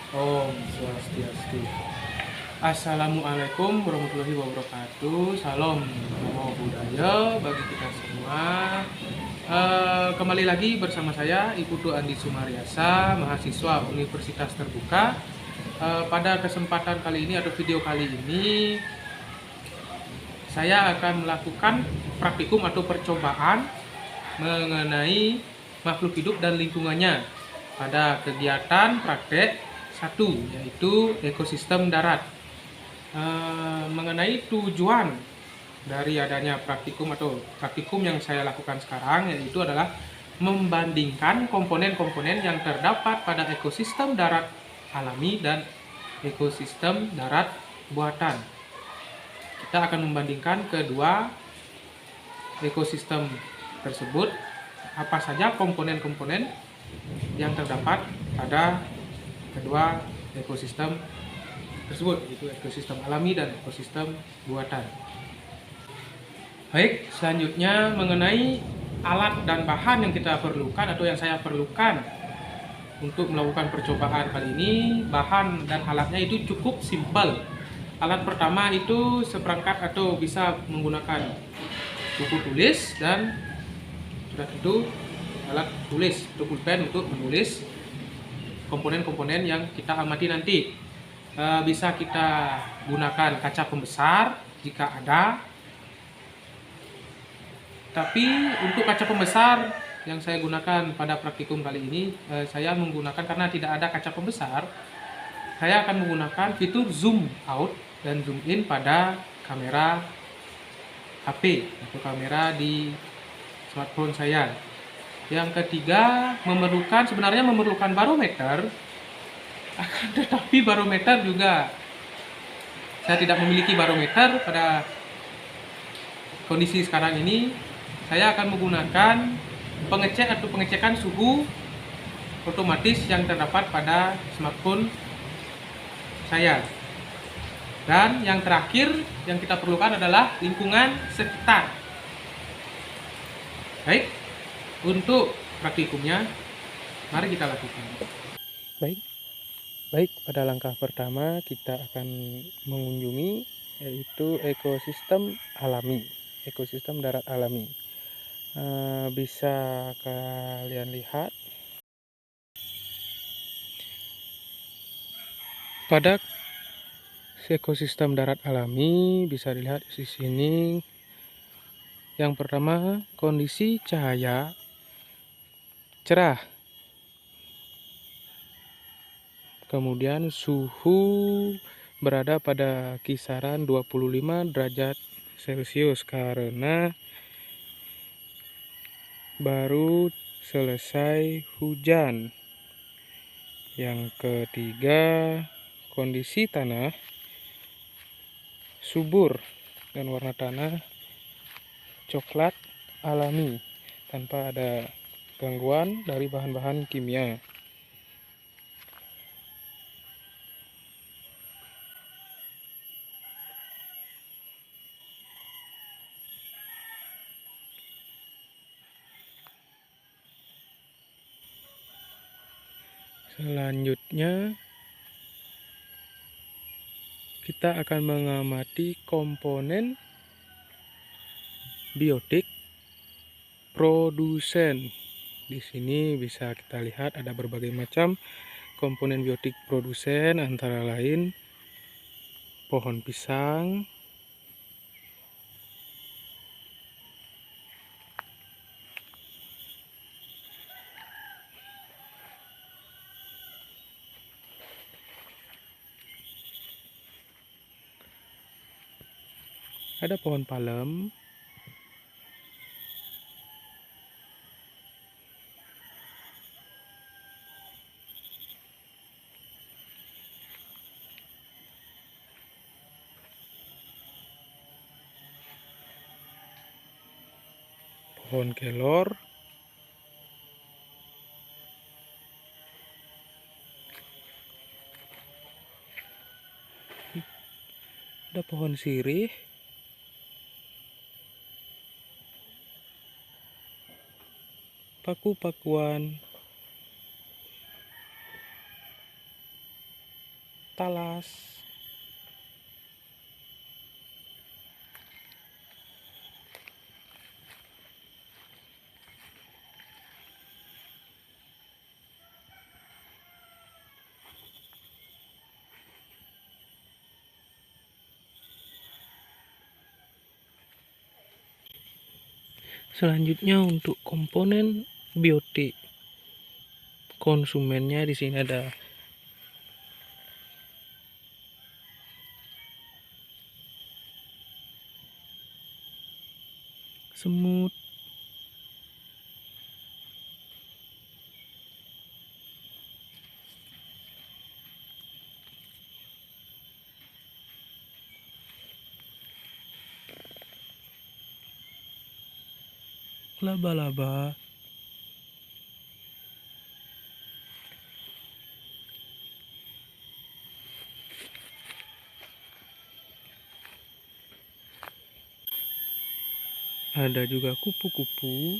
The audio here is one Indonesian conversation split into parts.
Om Swastiastu. Assalamualaikum warahmatullahi wabarakatuh. Salam namo budaya bagi kita semua. Kembali lagi bersama saya Iputu Andi Sumariasa, mahasiswa Universitas Terbuka. Pada kesempatan kali ini atau video kali ini, saya akan melakukan praktikum atau percobaan mengenai makhluk hidup dan lingkungannya pada kegiatan praktek satu, yaitu ekosistem darat. Mengenai tujuan dari adanya praktikum atau praktikum yang saya lakukan sekarang, yaitu adalah membandingkan komponen-komponen yang terdapat pada ekosistem darat alami dan ekosistem darat buatan. Kita akan membandingkan kedua ekosistem tersebut, apa saja komponen-komponen yang terdapat pada kedua ekosistem tersebut, yaitu ekosistem alami dan ekosistem buatan. Baik, selanjutnya mengenai alat dan bahan yang kita perlukan atau yang saya perlukan untuk melakukan percobaan kali ini. Bahan dan alatnya itu cukup simpel. Alat pertama itu seperangkat atau bisa menggunakan buku tulis, dan sudah tentu alat tulis atau pulpen untuk menulis komponen-komponen yang kita amati nanti. Bisa kita gunakan kaca pembesar jika ada, tapi untuk kaca pembesar yang saya gunakan pada praktikum kali ini, saya menggunakan, karena tidak ada kaca pembesar, saya akan menggunakan fitur zoom out dan zoom in pada kamera HP atau kamera di smartphone saya. Yang ketiga, sebenarnya memerlukan barometer, akan tetapi barometer juga saya tidak memiliki barometer pada kondisi sekarang ini. Saya akan menggunakan pengecekan suhu otomatis yang terdapat pada smartphone saya. Dan yang terakhir yang kita perlukan adalah lingkungan sekitar. Baik, untuk praktikumnya mari kita lakukan. Baik, pada langkah pertama kita akan mengunjungi yaitu ekosistem alami, ekosistem darat alami. Bisa kalian lihat pada ekosistem darat alami, bisa dilihat di sini. Yang pertama, kondisi cahaya cerah. Kemudian suhu berada pada kisaran 25 derajat Celcius karena baru selesai hujan. Yang ketiga, kondisi tanah subur dan warna tanah coklat alami tanpa ada gangguan dari bahan-bahan kimia. Selanjutnya kita akan mengamati komponen biotik produsen. Di sini bisa kita lihat ada berbagai macam komponen biotik produsen, antara lain pohon pisang, ada pohon palem, pohon kelor, ada pohon sirih, paku-pakuan, talas. Selanjutnya untuk komponen biotik. Konsumennya di sini ada semut, laba-laba, ada juga kupu-kupu,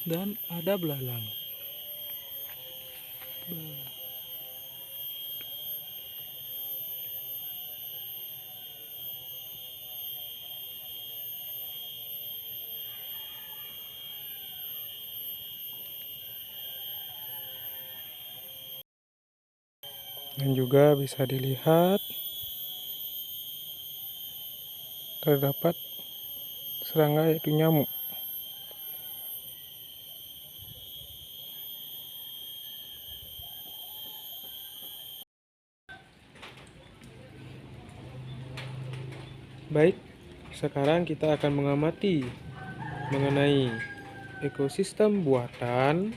dan ada belalang. Dan juga bisa dilihat terdapat serangga yaitu nyamuk. Baik, sekarang kita akan mengamati mengenai ekosistem buatan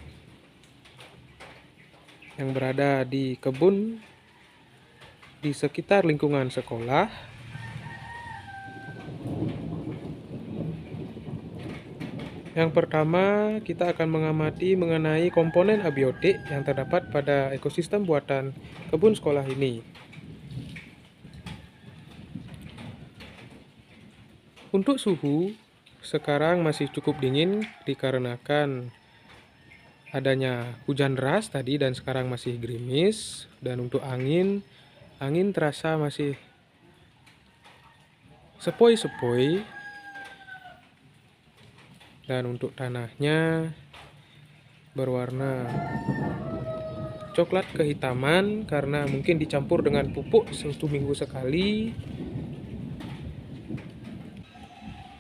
yang berada di kebun di sekitar lingkungan sekolah. Yang pertama, kita akan mengamati mengenai komponen abiotik yang terdapat pada ekosistem buatan kebun sekolah ini. Untuk suhu, sekarang masih cukup dingin dikarenakan adanya hujan deras tadi dan sekarang masih gerimis. Dan untuk angin terasa masih sepoi-sepoi. Dan untuk tanahnya berwarna coklat kehitaman karena mungkin dicampur dengan pupuk 1 minggu sekali.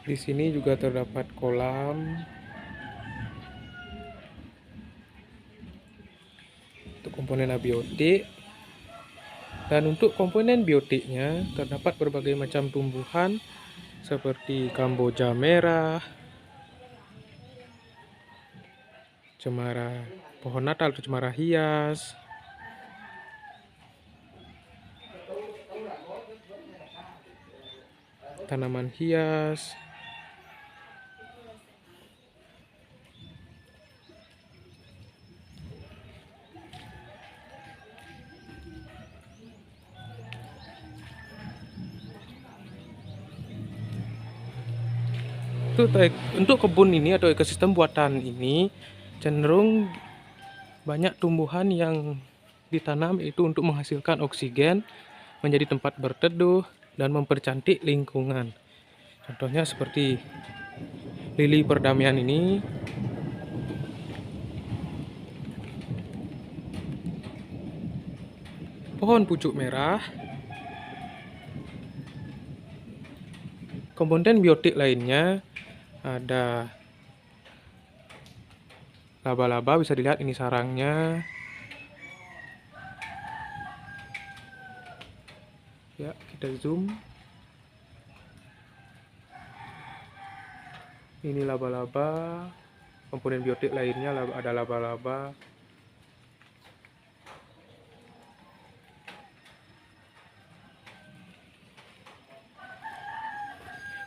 Di sini juga terdapat kolam untuk komponen abiotik. Dan untuk komponen biotiknya terdapat berbagai macam tumbuhan seperti kamboja merah, cemara pohon natal atau cemara hias, tanaman hias, untuk kebun ini atau ekosistem buatan ini cenderung banyak tumbuhan yang ditanam itu untuk menghasilkan oksigen, menjadi tempat berteduh, dan mempercantik lingkungan. Contohnya seperti lili perdamaian ini. Pohon pucuk merah. Komponen biotik lainnya ada laba-laba, bisa dilihat ini sarangnya. Ya, kita zoom. Ini laba-laba. Komponen biotik lainnya ada laba-laba.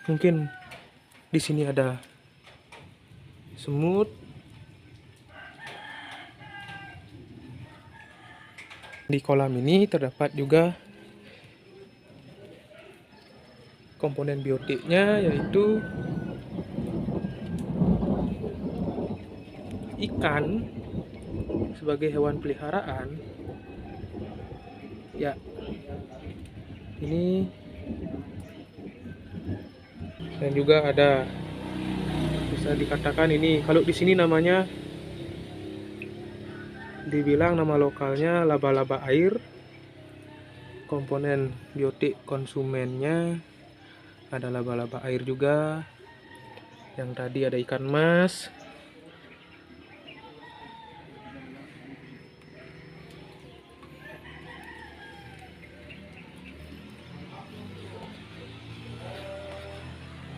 Mungkin Di sini ada semut. Di kolam ini terdapat juga komponen biotiknya, yaitu ikan sebagai hewan peliharaan. Ya, ini, dan juga ada, bisa dikatakan ini, kalau di sini namanya, dibilang nama lokalnya laba-laba air. Komponen biotik konsumennya ada laba-laba air juga. Yang tadi ada ikan mas.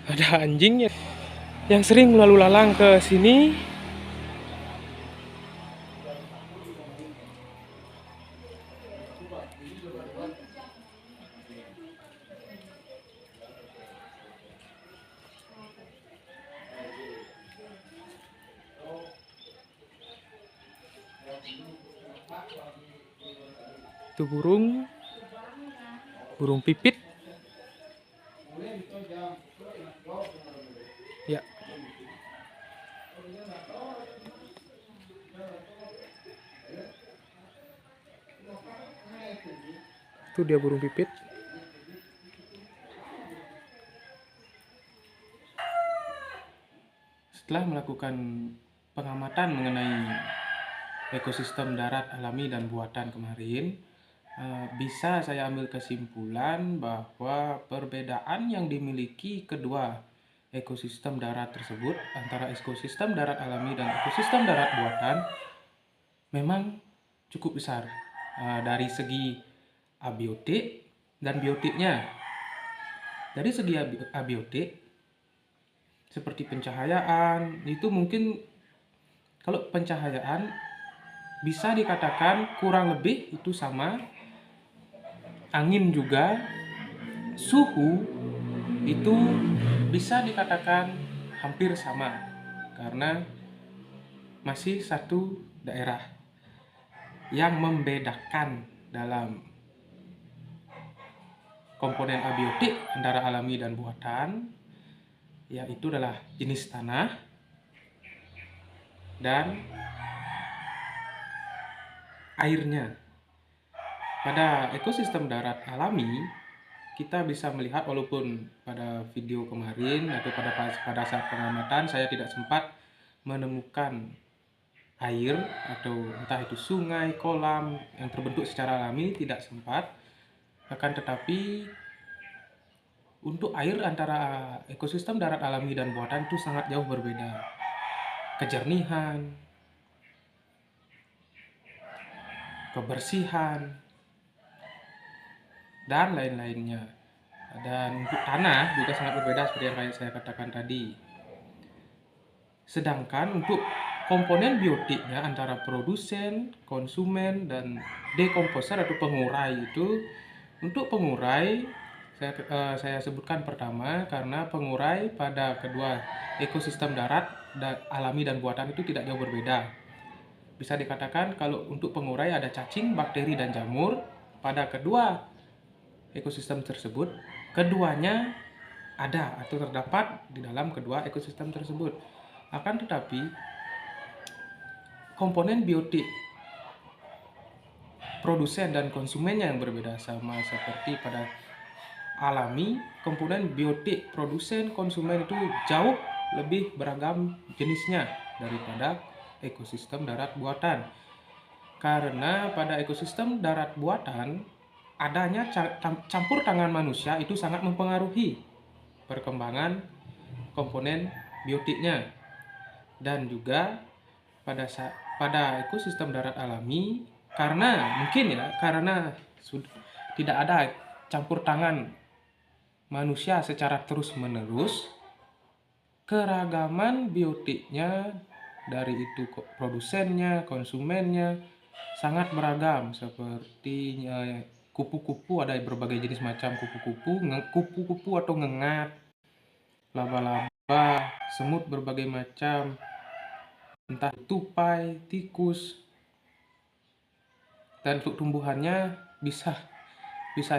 Ada anjingnya yang sering lalu lalang ke sini. Itu burung pipit. Ya. Itu dia burung pipit. Setelah melakukan pengamatan mengenai ekosistem darat alami dan buatan kemarin, bisa saya ambil kesimpulan bahwa perbedaan yang dimiliki kedua ekosistem darat tersebut antara ekosistem darat alami dan ekosistem darat buatan memang cukup besar, dari segi abiotik dan biotiknya. Dari segi abiotik, seperti pencahayaan, itu mungkin kalau pencahayaan bisa dikatakan kurang lebih itu sama. Angin juga, suhu itu bisa dikatakan hampir sama karena masih satu daerah. Yang membedakan dalam komponen abiotik antara alami dan buatan yaitu adalah jenis tanah dan airnya. Pada ekosistem darat alami, kita bisa melihat, walaupun pada video kemarin atau pada saat pengamatan saya tidak sempat menemukan air atau entah itu sungai, kolam yang terbentuk secara alami, tidak sempat. Akan tetapi untuk air antara ekosistem darat alami dan buatan itu sangat jauh berbeda. Kejernihan, kebersihan, dan lain-lainnya. Dan untuk tanah juga sangat berbeda seperti yang saya katakan tadi. Sedangkan untuk komponen biotiknya antara produsen, konsumen, dan dekomposer atau pengurai itu, untuk pengurai saya sebutkan pertama karena pengurai pada kedua ekosistem darat alami dan buatan itu tidak jauh berbeda. Bisa dikatakan kalau untuk pengurai ada cacing, bakteri, dan jamur. Pada kedua ekosistem tersebut, keduanya ada atau terdapat di dalam kedua ekosistem tersebut. Akan tetapi komponen biotik produsen dan konsumennya yang berbeda, sama seperti pada alami, komponen biotik produsen konsumen itu jauh lebih beragam jenisnya daripada ekosistem darat buatan. Karena pada ekosistem darat buatan, adanya campur tangan manusia itu sangat mempengaruhi perkembangan komponen biotiknya. Dan juga pada ekosistem darat alami, karena tidak ada campur tangan manusia secara terus-menerus, keragaman biotiknya dari itu produsennya, konsumennya sangat beragam. Seperti kupu-kupu, ada berbagai jenis macam kupu-kupu atau ngengat, laba-laba semut berbagai macam, entah tupai, tikus, dan untuk tumbuhannya bisa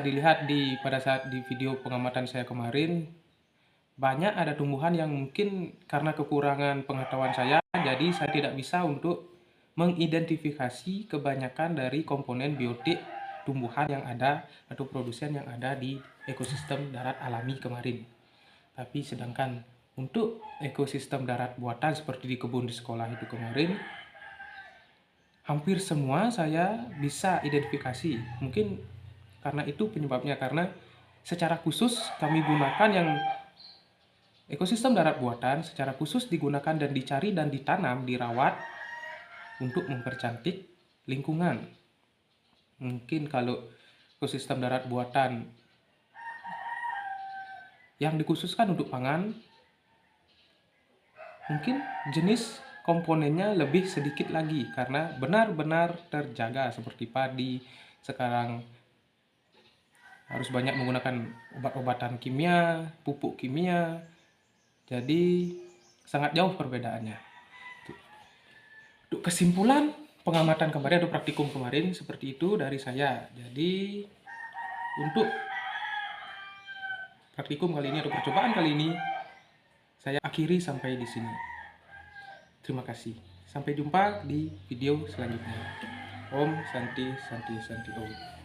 dilihat pada saat di video pengamatan saya kemarin. Banyak ada tumbuhan yang mungkin karena kekurangan pengetahuan saya, jadi saya tidak bisa untuk mengidentifikasi kebanyakan dari komponen biotik tumbuhan yang ada atau produsen yang ada di ekosistem darat alami kemarin. Tapi sedangkan untuk ekosistem darat buatan seperti di kebun di sekolah itu kemarin, hampir semua saya bisa identifikasi. Mungkin karena itu penyebabnya, karena secara khusus kami gunakan yang ekosistem darat buatan secara khusus digunakan dan dicari dan ditanam, dirawat untuk mempercantik lingkungan. Mungkin kalau ekosistem darat buatan yang dikhususkan untuk pangan, mungkin jenis komponennya lebih sedikit lagi karena benar-benar terjaga, seperti padi sekarang harus banyak menggunakan obat-obatan kimia, pupuk kimia. Jadi sangat jauh perbedaannya. Untuk kesimpulan pengamatan kemarin atau praktikum kemarin seperti itu dari saya. Jadi untuk praktikum kali ini atau percobaan kali ini saya akhiri sampai di sini. Terima kasih. Sampai jumpa di video selanjutnya. Om Santi Santi Santi Om.